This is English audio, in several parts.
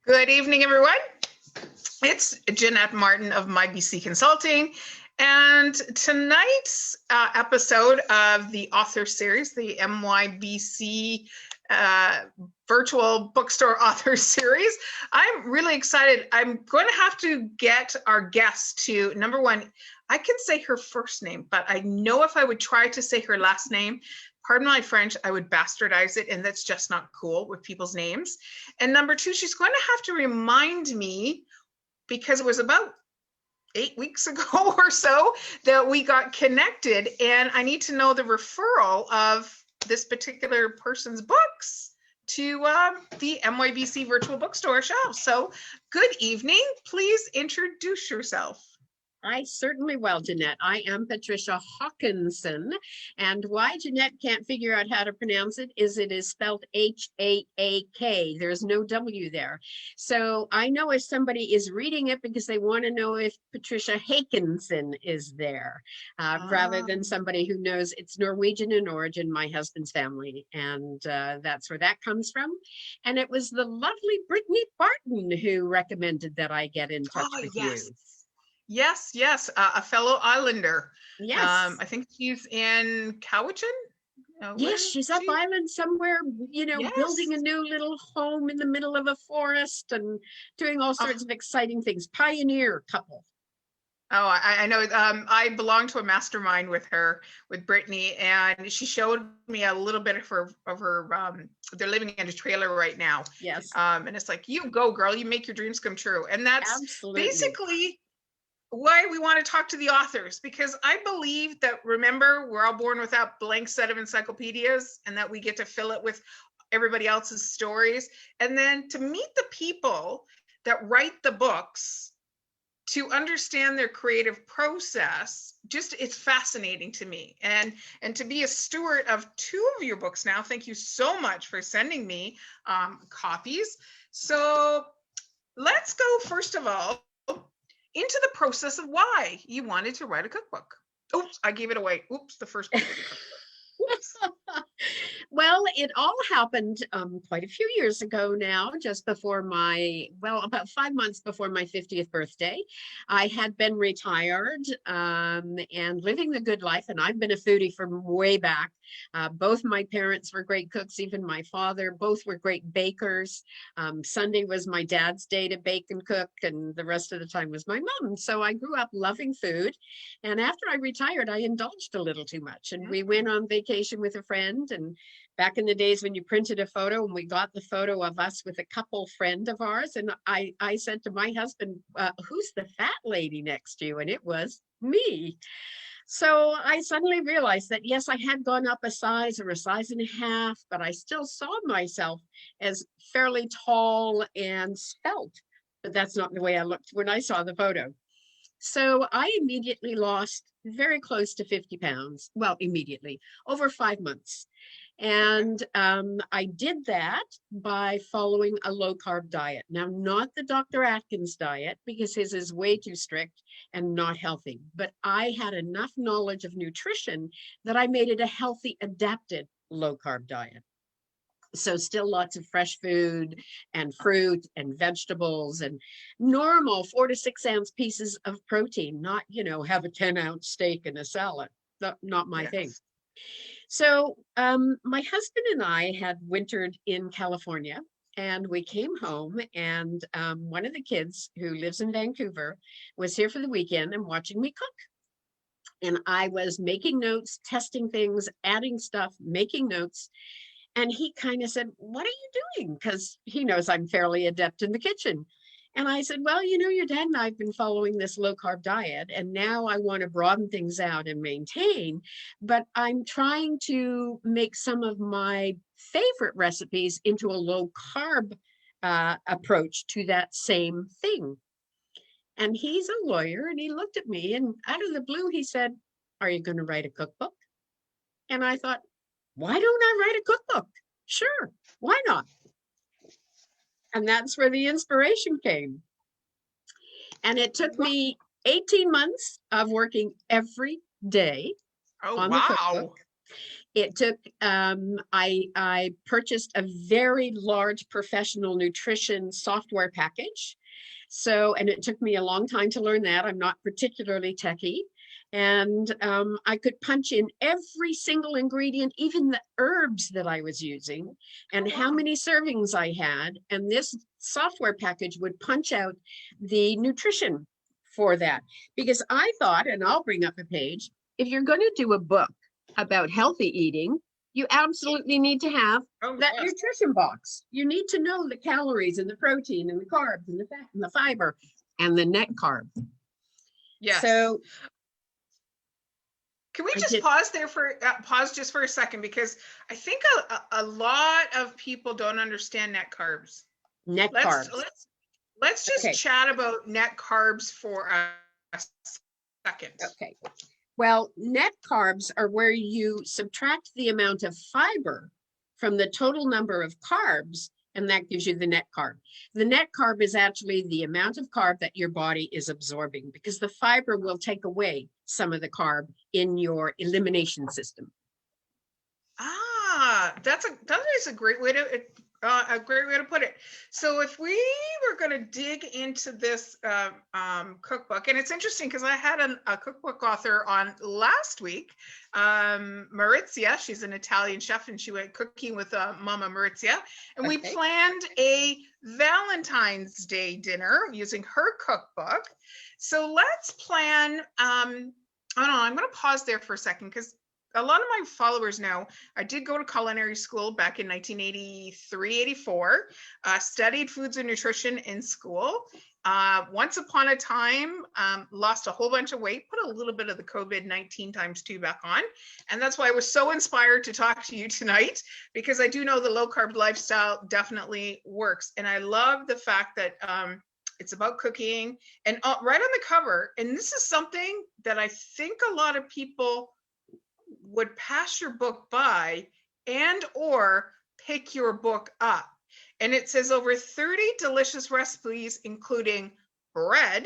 Good evening, everyone. It's Jeanette Martin of MYBC Consulting, and tonight's episode of the author series, the MYBC Virtual Bookstore Author Series, I'm really excited. I'm going to have to get our guest to, number one, I can say her first name, but I know if I would try to say her last name, pardon my French, I would bastardize it, and that's just not cool with people's names. And number two, she's going to have to remind me, because it was about 8 weeks ago or so that we got connected, and I need to know the referral of this particular person's books to the MYBC Virtual Bookstore shelf. So good evening. Please introduce yourself. I certainly will, Jeanette. I am Patricia Haakonson, and why Jeanette can't figure out how to pronounce it is spelled H-A-A-K. There's no W there. So I know if somebody is reading it because they want to know if Patricia Haakonson is there, rather than somebody who knows it's Norwegian in origin, my husband's family, and that's where that comes from. And it was the lovely Brittany Barton who recommended that I get in touch with you. Yes, a fellow Islander. Yes. I think she's in Cowichan. Yes, she's up island somewhere, building a new little home in the middle of a forest and doing all sorts of exciting things. Pioneer couple. Oh, I know. I belong to a mastermind with her, with Brittany, and she showed me a little bit of her. They're living in a trailer right now. Yes. And it's like, you go, girl. You make your dreams come true, and that's absolutely basically why we want to talk to the authors, because I believe that, remember, we're all born with that blank set of encyclopedias, and that we get to fill it with everybody else's stories, and then to meet the people that write the books, to understand their creative process. Just, it's fascinating to me, and to be a steward of 2 of your books now. Thank you so much for sending me copies. So let's go, first of all, into the process of why you wanted to write a cookbook. Oops, I gave it away. Oops, the first book. Well, it all happened quite a few years ago now, just before about 5 months before my 50th birthday. I had been retired and living the good life, and I've been a foodie from way back. Both my parents were great cooks, even my father. Both were great bakers. Sunday was my dad's day to bake and cook, and the rest of the time was my mom. So I grew up loving food. And after I retired, I indulged a little too much. And we went on vacation with a friend. And back in the days when you printed a photo, and we got the photo of us with a couple friend of ours. And I said to my husband, who's the fat lady next to you? And it was me. So I suddenly realized that, yes, I had gone up a size or a size and a half, but I still saw myself as fairly tall and svelte. But that's not the way I looked when I saw the photo. So I immediately lost very close to 50 pounds. Well, immediately, over 5 months. And I did that by following a low-carb diet. Now, not the Dr. Atkins diet, because his is way too strict and not healthy. But I had enough knowledge of nutrition that I made it a healthy, adapted low-carb diet. So still lots of fresh food and fruit and vegetables and normal 4 to 6 ounce pieces of protein, not, have a 10-ounce steak and a salad. Not my thing. So my husband and I had wintered in California, and we came home, and one of the kids who lives in Vancouver was here for the weekend and watching me cook. And I was making notes, testing things, adding stuff, making notes. And he kind of said, what are you doing? Because he knows I'm fairly adept in the kitchen. And I said, well, your dad and I have been following this low-carb diet, and now I want to broaden things out and maintain, but I'm trying to make some of my favorite recipes into a low-carb approach to that same thing. And he's a lawyer, and he looked at me, and out of the blue, he said, are you going to write a cookbook? And I thought, why don't I write a cookbook? Sure, why not? And that's where the inspiration came. And it took me 18 months of working every day on the cookbook. It took, I purchased a very large professional nutrition software package. So, and it took me a long time to learn that. I'm not particularly techie. And I could punch in every single ingredient, even the herbs that I was using, and how many servings I had. And this software package would punch out the nutrition for that. Because I thought, and I'll bring up a page, if you're going to do a book about healthy eating, you absolutely need to have that nutrition box. You need to know the calories and the protein and the carbs and the fat and the fiber and the net carb. Yes. So can we just pause there for pause just for a second, because I think a lot of people don't understand net carbs. Carbs. Let's just chat about net carbs for a second. Okay. Well, net carbs are where you subtract the amount of fiber from the total number of carbs, and that gives you the net carb. The net carb is actually the amount of carb that your body is absorbing, because the fiber will take away some of the carb in your elimination system. That is a great way to put it. So if we were going to dig into this cookbook, and it's interesting because I had a cookbook author on last week, Maurizia. She's an Italian chef, and she went cooking with Mama Maurizia, and we planned a Valentine's Day dinner using her cookbook. So let's plan. I'm going to pause there for a second, because a lot of my followers know I did go to culinary school back in 1983, 84, studied foods and nutrition in school. Once upon a time, lost a whole bunch of weight, put a little bit of the COVID-19 ×2 back on. And that's why I was so inspired to talk to you tonight, because I do know the low carb lifestyle definitely works. And I love the fact that it's about cooking, and right on the cover. And this is something that I think a lot of people would pass your book by and or pick your book up. And it says over 30 delicious recipes, including bread,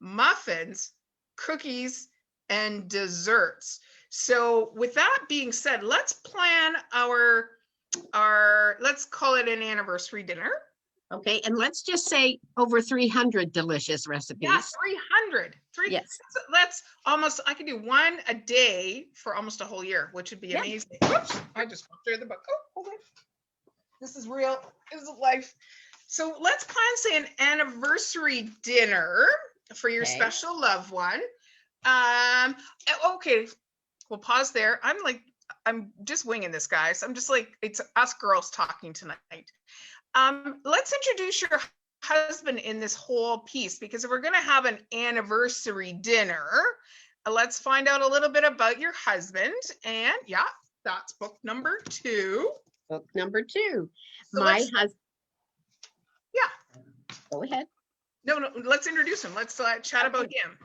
muffins, cookies, and desserts. So with that being said, let's plan our let's call it an anniversary dinner. Okay, and let's just say over 300 delicious recipes. Yeah, 300. Yes. That's almost, I could do one a day for almost a whole year, which would be amazing. Whoops, I just walked through the book. Oh, hold on. This is real. This is life. So let's plan, say, an anniversary dinner for your special loved one. Okay, we'll pause there. I'm just winging this, guys. I'm just like, it's us girls talking tonight. Let's introduce your husband in this whole piece, because if we're going to have an anniversary dinner, let's find out a little bit about your husband. And yeah, that's book number 2. Book number 2. So my husband. Yeah. Go ahead. No, let's introduce him. Let's chat about him.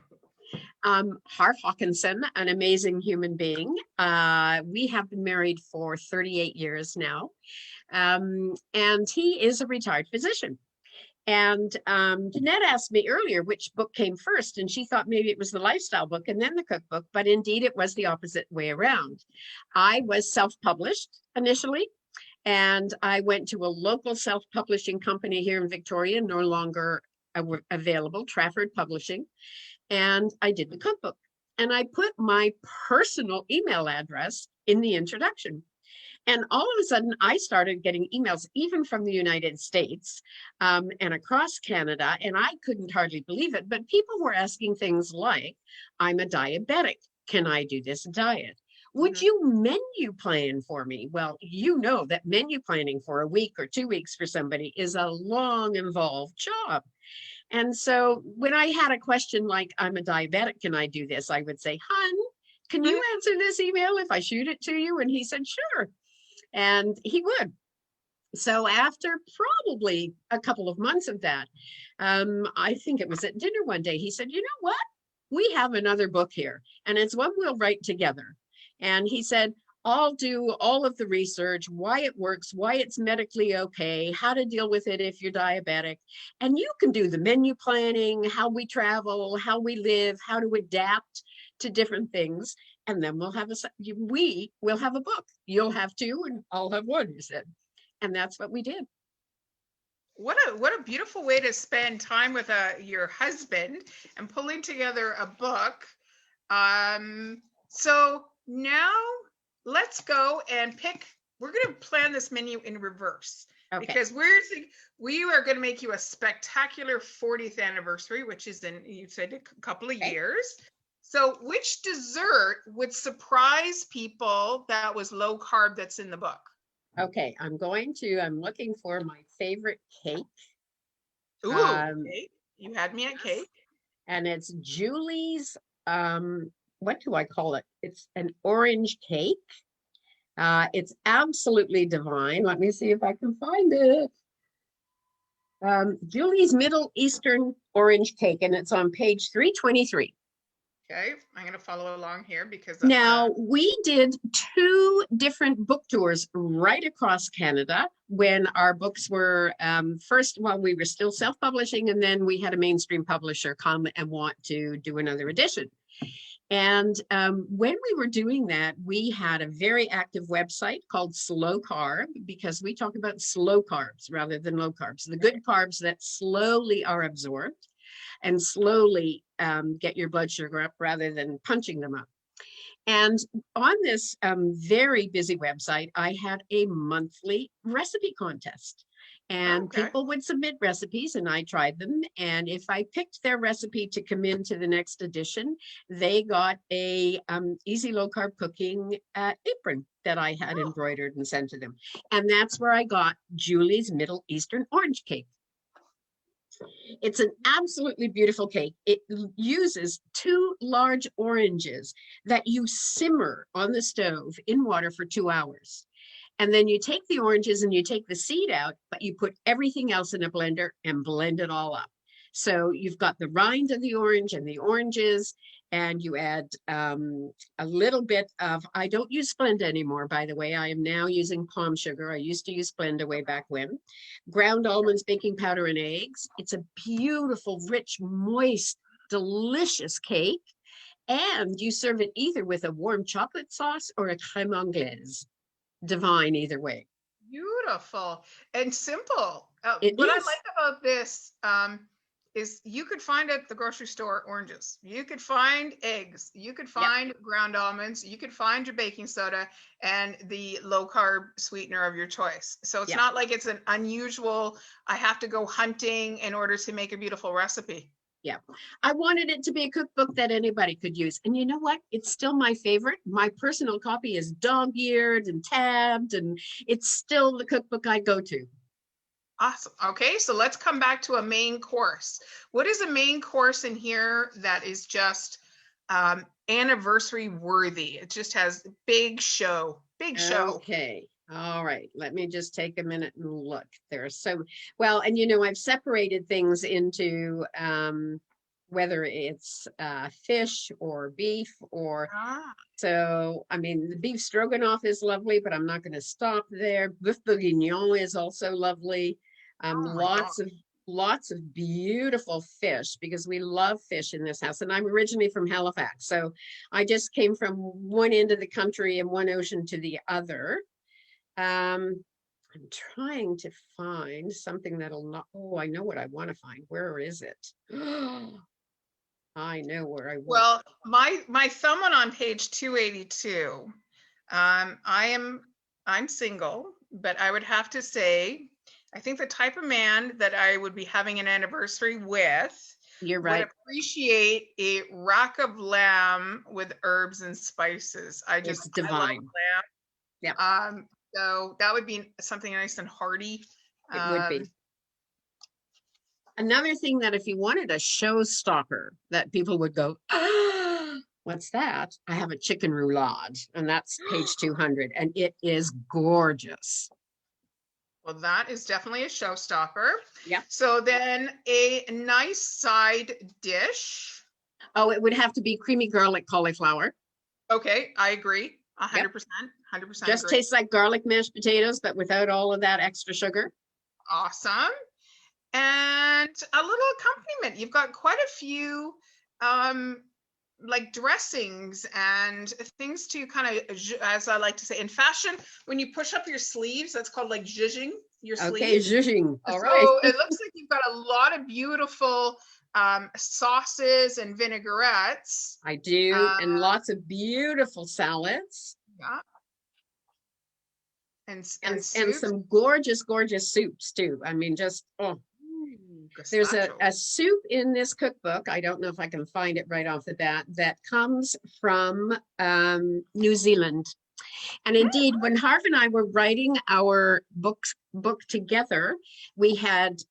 Haakonson, an amazing human being. We have been married for 38 years now. And he is a retired physician. And Jeanette asked me earlier which book came first, and she thought maybe it was the lifestyle book and then the cookbook, but indeed it was the opposite way around. I was self-published initially, and I went to a local self-publishing company here in Victoria, no longer available, Trafford Publishing, and I did the cookbook. And I put my personal email address in the introduction. And all of a sudden, I started getting emails, even from the United States and across Canada, and I couldn't hardly believe it. But people were asking things like, I'm a diabetic. Can I do this diet? Would you menu plan for me? Well, you know that menu planning for a week or 2 weeks for somebody is a long, involved job. And so when I had a question like, I'm a diabetic, can I do this? I would say, hun, can you answer this email if I shoot it to you? And he said, sure. And he would. So after probably a couple of months of that, I think it was at dinner one day, he said, you know what? We have another book here, and it's one we'll write together. And he said, I'll do all of the research, why it works, why it's medically okay, how to deal with it if you're diabetic. And you can do the menu planning, how we travel, how we live, how to adapt to different things. and then we will have a book. You'll have two and I'll have one, you said. And that's what we did. What a beautiful way to spend time with your husband and pulling together a book. So now let's go and pick. We're going to plan this menu in reverse. Okay. Because we are going to make you a spectacular 40th anniversary, which is in, you said, a couple of years. So which dessert would surprise people that was low carb that's in the book? Okay, I'm looking for my favorite cake. Ooh, cake. You had me at cake. And it's Julie's, what do I call it? It's an orange cake. It's absolutely divine. Let me see if I can find it. Julie's Middle Eastern Orange Cake, and it's on page 323. Okay, I'm going to follow along here because now we did 2 different book tours right across Canada when our books were first, well, we were still self-publishing, and then we had a mainstream publisher come and want to do another edition. And when we were doing that, we had a very active website called Slow Carb, because we talk about slow carbs rather than low carbs, the good carbs that slowly are absorbed and slowly get your blood sugar up rather than punching them up. And on this very busy website, I had a monthly recipe contest. And people would submit recipes and I tried them. And if I picked their recipe to come into the next edition, they got a easy low carb cooking apron that I had embroidered and sent to them. And that's where I got Julie's Middle Eastern Orange Cake. It's an absolutely beautiful cake. It uses 2 large oranges that you simmer on the stove in water for 2 hours. And then you take the oranges and you take the seed out, but you put everything else in a blender and blend it all up. So you've got the rind of the orange and the oranges, and you add a little bit of, I don't use Splenda anymore, by the way. I am now using palm sugar. I used to use Splenda way back when. Ground almonds, baking powder, and eggs. It's a beautiful, rich, moist, delicious cake. And you serve it either with a warm chocolate sauce or a crème anglaise. Divine either way. Beautiful and simple. What is. I like about this is you could find at the grocery store oranges, you could find eggs, you could find ground almonds, you could find your baking soda and the low carb sweetener of your choice. So it's not like it's an unusual, I have to go hunting in order to make a beautiful recipe. Yeah, I wanted it to be a cookbook that anybody could use. And you know what? It's still my favorite. My personal copy is dog-eared and tabbed, and it's still the cookbook I go to. Awesome. Okay, so let's come back to a main course. What is a main course in here that is just anniversary worthy? It just has big show. Okay. All right, let me just take a minute and look. There's so well, and you know, I've separated things into whether it's fish or beef or so. I mean, the beef stroganoff is lovely, but I'm not going to stop there. Boeuf bourguignon is also lovely. Lots of beautiful fish, because we love fish in this house. And I'm originally from Halifax, so I just came from one end of the country and one ocean to the other. I'm trying to find something that'll not, I know what I want to find. Where is it? I know where I want. Well, my thumb went on page 282. I'm single, but I would have to say, I think the type of man that I would be having an anniversary with, you're right, would appreciate a rack of lamb with herbs and spices. It's divine. I love lamb. Yeah. So that would be something nice and hearty. It would be. Another thing that if you wanted a showstopper that people would go, what's that? I have a chicken roulade, and that's page 200, and it is gorgeous. Well, that is definitely a showstopper. Yeah. So then a nice side dish. Oh, it would have to be creamy garlic cauliflower. Okay, I agree. 100%. 100%. Just tastes like garlic mashed potatoes, but without all of that extra sugar. Awesome. And a little accompaniment. You've got quite a few like dressings and things to kind of, as I like to say in fashion, when you push up your sleeves, that's called like zhuzhing your Okay, sleeves. zhuzhing. All right. So it looks like you've got a lot of beautiful sauces and vinaigrettes. I do, Uh, and lots of beautiful salads yeah, and soups. some gorgeous, gorgeous soups too. I mean, just oh, Ooh, there's gazpacho. a soup in this cookbook. I don't know if I can find it right off the bat that comes from New Zealand. And indeed, when Harv and I were writing our book together, we had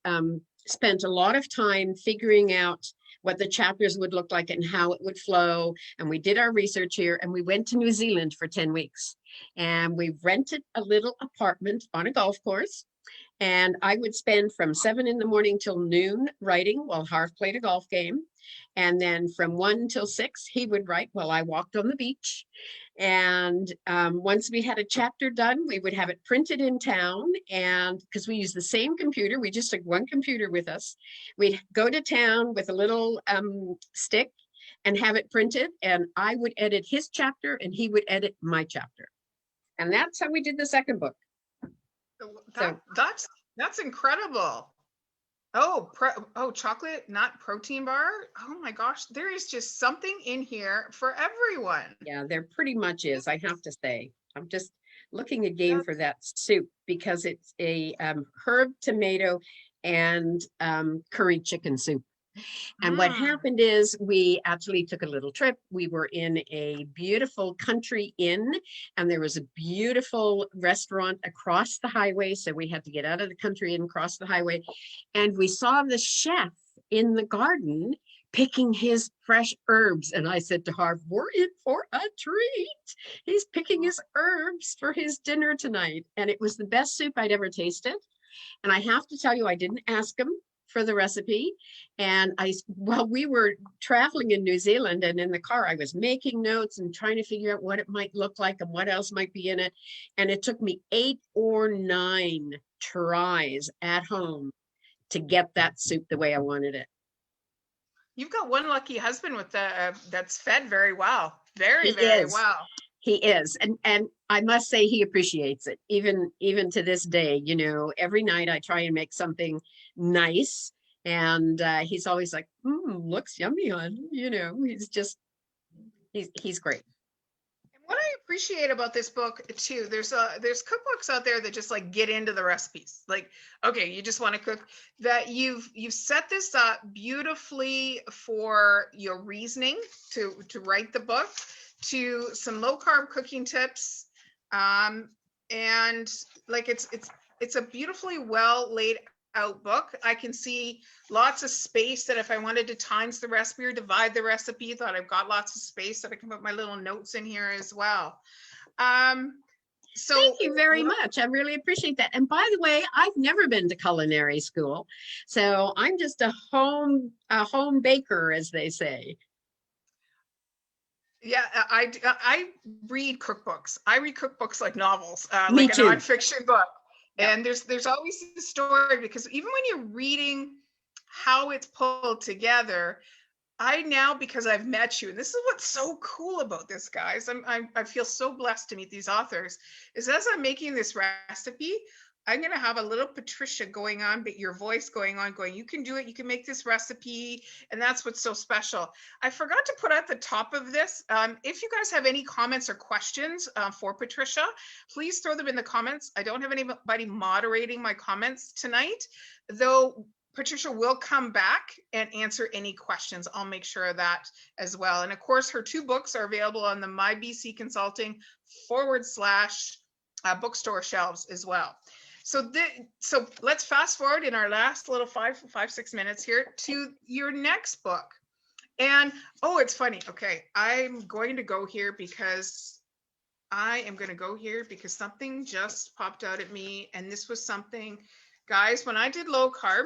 spent a lot of time figuring out what the chapters would look like and how it would flow. And we did our research here, and we went to New Zealand for 10 weeks. And we rented a little apartment on a golf course. And I would spend from 7 in the morning till noon writing while Harv played a golf game. And then from 1 till 6, he would write while I walked on the beach. And once we had a chapter done, we would have it printed in town. And because we use the same computer, we just took one computer with us. We'd go to town with a little stick and have it printed. And I would edit his chapter and he would edit my chapter. And that's how we did the second book. That's incredible. Oh, chocolate nut protein bar. Oh my gosh, there is just something in here for everyone. Yeah, there pretty much is, I have to say. I'm just looking again for that soup because it's a herb tomato and curry chicken soup. And what happened is we actually took a little trip. We were in a beautiful country inn, and there was a beautiful restaurant across the highway. So we had to get out of the country and cross the highway. And we saw the chef in the garden picking his fresh herbs. And I said to Harv, we're in for a treat. He's picking his herbs for his dinner tonight. And it was the best soup I'd ever tasted. And I have to tell you, I didn't ask him for the recipe. And while we were traveling in New Zealand and in the car, I was making notes and trying to figure out what it might look like and what else might be in it. And it took me 8 or 9 tries at home to get that soup the way I wanted it. You've got one lucky husband with that's fed very well. Very well. He is. And I must say he appreciates it. Even to this day, you know, every night I try and make something nice. And he's always like, looks yummy on, you know, he's great. And what I appreciate about this book too, there's cookbooks out there that just like get into the recipes. Like, okay, you just want to cook, that you've set this up beautifully for your reasoning to write the book, to some low carb cooking tips, and like it's a beautifully well laid out book. I can see lots of space that if I wanted to times the recipe or divide the recipe, thought I've got lots of space that I can put my little notes in here as well. So thank you very much. I really appreciate that. And by the way, I've never been to culinary school, so I'm just a home baker, as they say. Yeah, I read cookbooks. I read cookbooks like novels, Me like too. a nonfiction book. Yeah. And there's always a story, because even when you're reading how it's pulled together, I now, because I've met you, and this is what's so cool about this, guys. I feel so blessed to meet these authors. Is as I'm making this recipe, I'm going to have a little Patricia going on, but your voice going on, going, you can do it. You can make this recipe. And that's what's so special. I forgot to put at the top of this, if you guys have any comments or questions for Patricia, please throw them in the comments. I don't have anybody moderating my comments tonight, though Patricia will come back and answer any questions. I'll make sure of that as well. And of course, her 2 books are available on the MYBC Consulting / bookstore shelves as well. So let's fast forward in our last little 5-6 minutes here to your next book. And oh, it's funny. Okay, I'm going to go here because something just popped out at me. And this was something, guys, when I did low carb,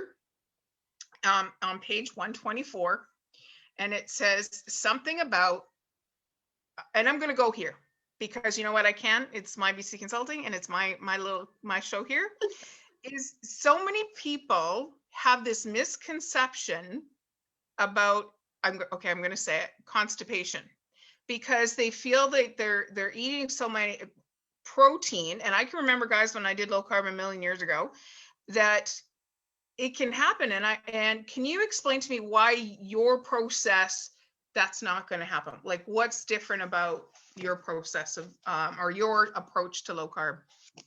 on page 124, and it says something about, and I'm going to go here because you know what, it's MYBC Consulting and it's my show here, is so many people have this misconception about I'm going to say it, constipation, because they feel that they're eating so many protein. And I can remember, guys, when I did low carb a million years ago, that it can happen. And can you explain to me why your process, that's not going to happen? Like, what's different about your process of or your approach to low carb?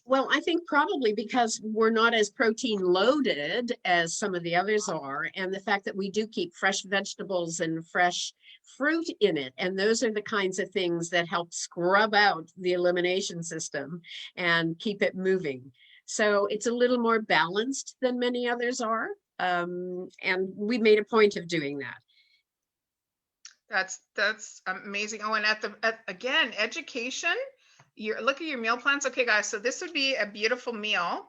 Well, I think probably because we're not as protein loaded as some of the others are, and the fact that we do keep fresh vegetables and fresh fruit in it. And those are the kinds of things that help scrub out the elimination system and keep it moving. So it's a little more balanced than many others are. And we made a point of doing that. That's amazing. Oh, and again, education. Look at your meal plans. Okay, guys, so this would be a beautiful meal.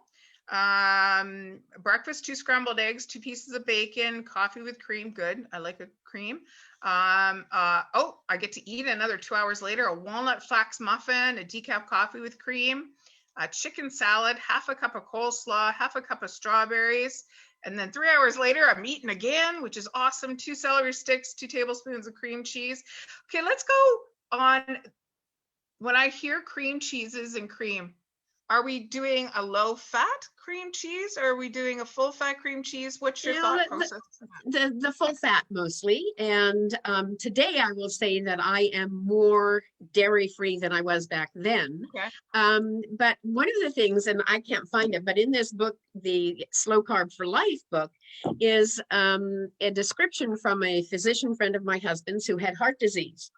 Breakfast, 2 scrambled eggs, 2 pieces of bacon, coffee with cream. Good. I like a cream. Oh, I get to eat another 2 hours later, a walnut flax muffin, a decaf coffee with cream, a chicken salad, half a cup of coleslaw, half a cup of strawberries. And then 3 hours later, I'm eating again, which is awesome. 2 celery sticks, 2 tablespoons of cream cheese. Okay, let's go on. When I hear cream cheeses and cream, are we doing a low fat cream cheese, or are we doing a full fat cream cheese? What's your thought process? The full fat mostly. And today I will say that I am more dairy free than I was back then. Okay. But one of the things, and I can't find it, but in this book, the Slow Carb for Life book, is a description from a physician friend of my husband's who had heart disease,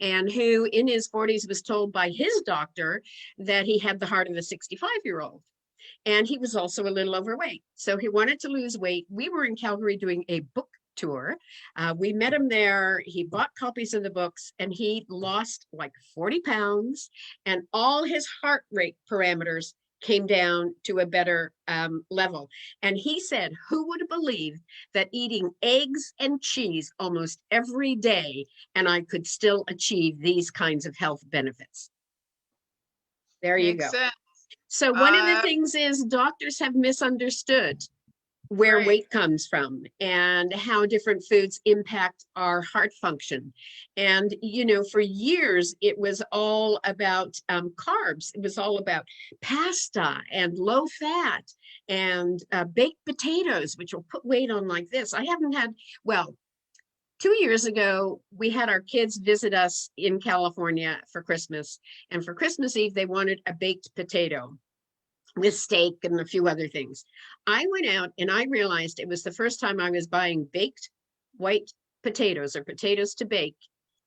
and who in his 40s was told by his doctor that he had the heart of a 65-year-old. And he was also a little overweight. So he wanted to lose weight. We were in Calgary doing a book tour. We met him there. He bought copies of the books, and he lost like 40 pounds, and all his heart rate parameters came down to a better level. And he said, who would have believed that eating eggs and cheese almost every day, and I could still achieve these kinds of health benefits? There you go. Sense. So one of the things is doctors have misunderstood where weight comes from and how different foods impact our heart function. And, you know, for years, it was all about carbs. It was all about pasta and low fat and baked potatoes, which will put weight on like this. I haven't had, well, 2 years ago, we had our kids visit us in California for Christmas. And for Christmas Eve, they wanted a baked potato with steak and a few other things. I went out and I realized it was the first time I was buying baked white potatoes or potatoes to bake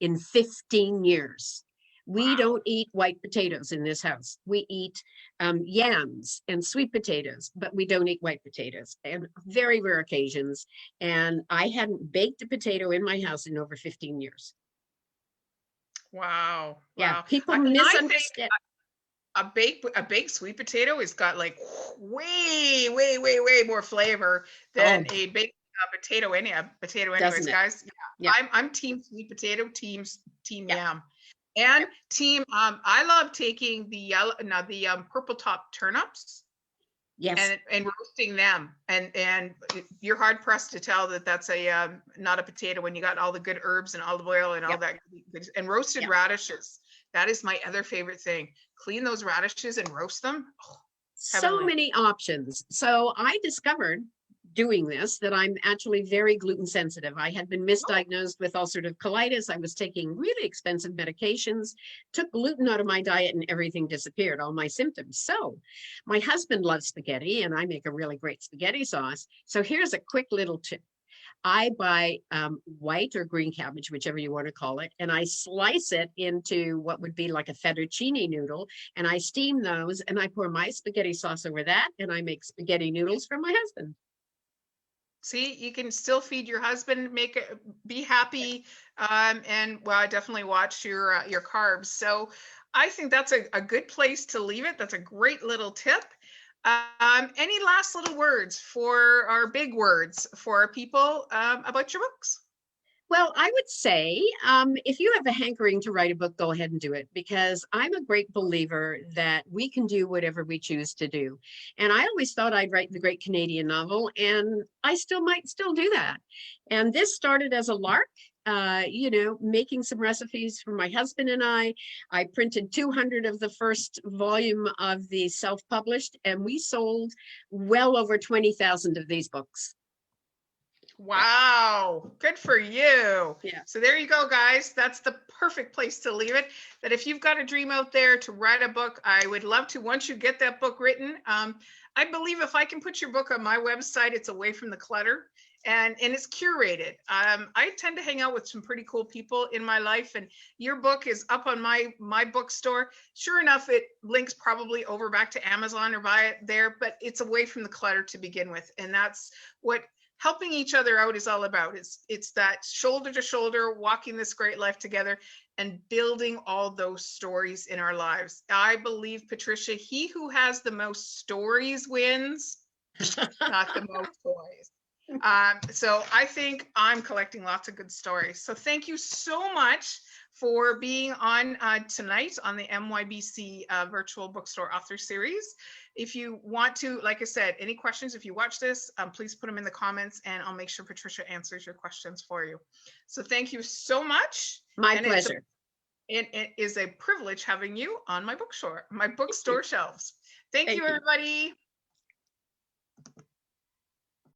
in 15 years. We don't eat white potatoes in this house. We eat yams and sweet potatoes, but we don't eat white potatoes, and very rare occasions. And I hadn't baked a potato in my house in over 15 years. Wow. Yeah, people misunderstand. A baked sweet potato has got like way more flavor than a baked potato. Anyways, guys. Yeah. I'm team sweet potato, team yam, and team. I love taking the purple top turnips. Yes. And roasting them, and you're hard pressed to tell that that's a not a potato when you got all the good herbs and olive oil and all that, and roasted radishes. That is my other favorite thing. Clean those radishes and roast them. Oh, so many options. So I discovered doing this that I'm actually very gluten sensitive. I had been misdiagnosed with ulcerative colitis. I was taking really expensive medications, took gluten out of my diet, and everything disappeared, all my symptoms. So my husband loves spaghetti, and I make a really great spaghetti sauce. So here's a quick little tip. I buy white or green cabbage, whichever you want to call it, and I slice it into what would be like a fettuccine noodle, and I steam those, and I pour my spaghetti sauce over that, and I make spaghetti noodles for my husband. See, you can still feed your husband, be happy, and well, I definitely watch your carbs. So I think that's a good place to leave it. That's a great little tip. Any last little words for our big words for our people about your books? Well, I would say if you have a hankering to write a book, go ahead and do it, because I'm a great believer that we can do whatever we choose to do. And I always thought I'd write the great Canadian novel, and I might still do that. And this started as a lark. making some recipes for my husband and I. I printed 200 of the first volume of the self-published, and we sold well over 20,000 of these books. Wow, good for you. Yeah. So there you go, guys. That's the perfect place to leave it. That if you've got a dream out there to write a book, I would love to, once you get that book written, I believe if I can put your book on my website, it's away from the clutter and it's curated. I tend to hang out with some pretty cool people in my life, and your book is up on my bookstore. Sure enough, it links probably over back to Amazon or buy it there, but it's away from the clutter to begin with. And that's what helping each other out is all about. It's that shoulder to shoulder, walking this great life together and building all those stories in our lives. I believe, Patricia, he who has the most stories wins, not the most toys. So I think I'm collecting lots of good stories. So thank you so much for being on tonight on the MYBC Virtual Bookstore Author Series. If you want to, like I said, any questions, if you watch this, please put them in the comments and I'll make sure Patricia answers your questions for you. So thank you so much. My pleasure. It is a privilege having you on my bookstore shelves. Thank you, everybody.